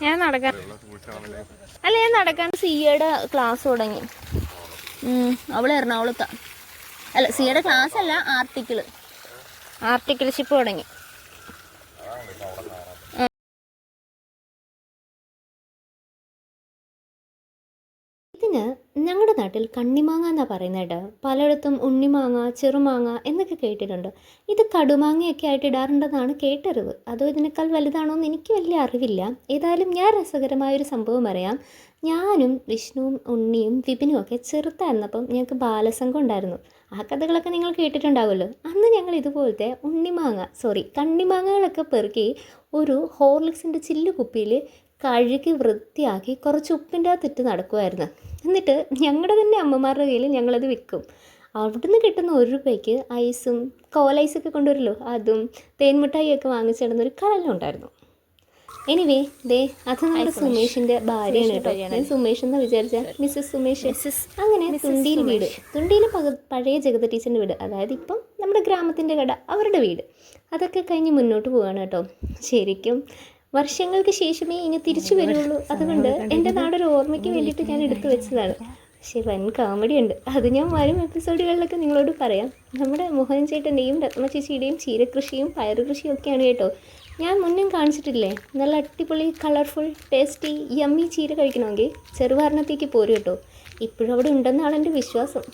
ഞാൻ നടക്കാൻ അല്ല ഞാൻ നടക്കാൻ സിയുടെ ക്ലാസ് തുടങ്ങി. അവൾ എറണാകുളത്താ. അല്ല സിയുടെ ക്ലാസ് അല്ല, ആർട്ടിക്കിൾഷിപ്പ് തുടങ്ങി. ഇതിന് ഞങ്ങളുടെ നാട്ടിൽ കണ്ണിമാങ്ങ എന്നാണ് പറയുന്നത് കേട്ടോ. പലയിടത്തും ഉണ്ണിമാങ്ങ, ചെറുമാങ്ങ എന്നൊക്കെ കേട്ടിട്ടുണ്ട്. ഇത് കടുമാങ്ങയൊക്കെ ആയിട്ട് ഇടാറുണ്ടെന്നാണ് കേട്ടറിവ്. അതോ ഇതിനേക്കാൾ വലുതാണോ എന്ന് എനിക്ക് വലിയ അറിവില്ല. ഏതായാലും ഞാൻ രസകരമായൊരു സംഭവം അറിയാം. ഞാനും വിഷ്ണുവും ഉണ്ണിയും വിപിനും ഒക്കെ ചെറുതായിരുന്നപ്പം ഞങ്ങൾക്ക് ബാലസംഘം ഉണ്ടായിരുന്നു. ആ കഥകളൊക്കെ നിങ്ങൾ കേട്ടിട്ടുണ്ടാവുമല്ലോ. അന്ന് ഞങ്ങൾ ഇതുപോലത്തെ കണ്ണിമാങ്ങകളൊക്കെ പെറുക്കി ഒരു ഹോർലിക്സിൻ്റെ ചില്ല് കുപ്പിയിൽ കഴുകി വൃത്തിയാക്കി കുറച്ച് ഉപ്പിൻ്റെ അകത്തിട്ട് നടക്കുമായിരുന്നു. എന്നിട്ട് ഞങ്ങളുടെ തന്നെ അമ്മമാരുടെ കയ്യിൽ ഞങ്ങളത് വിൽക്കും. അവിടുന്ന് കിട്ടുന്ന 1 രൂപയ്ക്ക് ഐസും കോലൈസൊക്കെ കൊണ്ടുവരുമല്ലോ, അതും തേൻമിഠായിയൊക്കെ വാങ്ങിച്ചിടുന്നൊരു കാലം ഉണ്ടായിരുന്നു. എനിവേ അത് നമ്മുടെ സുമേഷിൻ്റെ ഭാര്യയാണ് കേട്ടോ. ഞാൻ സുമേഷ് എന്ന് വിചാരിച്ച മിസ്സസ് സുമേഷ്. അങ്ങനെ തുണ്ടിയിൽ പഴയ ജഗത ടീച്ചറിൻ്റെ വീട്, അതായത് ഇപ്പം നമ്മുടെ ഗ്രാമത്തിൻ്റെ കട, അവരുടെ വീട്. അതൊക്കെ കഴിഞ്ഞ് മുന്നോട്ട് പോവുകയാണ് കേട്ടോ. ശരിക്കും വർഷങ്ങൾക്ക് ശേഷമേ ഇനി തിരിച്ചു വരുള്ളൂ. അതുകൊണ്ട് എൻ്റെ നാടൊരു ഓർമ്മയ്ക്ക് വേണ്ടിയിട്ട് ഞാൻ എടുത്തു വെച്ചതാണ്. പക്ഷേ വൻ കോമഡി ഉണ്ട്. അത് ഞാൻ വരും എപ്പിസോഡുകളിലൊക്കെ നിങ്ങളോട് പറയാം. നമ്മുടെ മോഹൻ ചേട്ടൻ്റെയും രത്ന ചേച്ചിയുടെയും ചീരകൃഷിയും പയറുകൃഷിയും ഒക്കെയാണ് കേട്ടോ. ഞാൻ മുന്നേ കാണിച്ചിട്ടില്ലേ, നല്ല അടിപൊളി കളർഫുൾ ടേസ്റ്റി യമ്മി ചീര കഴിക്കണമെങ്കിൽ ചെറുവാരണത്തേക്ക് പോരും കേട്ടോ. ഇപ്പോഴും അവിടെ ഉണ്ടെന്നാണ് എൻ്റെ വിശ്വാസം.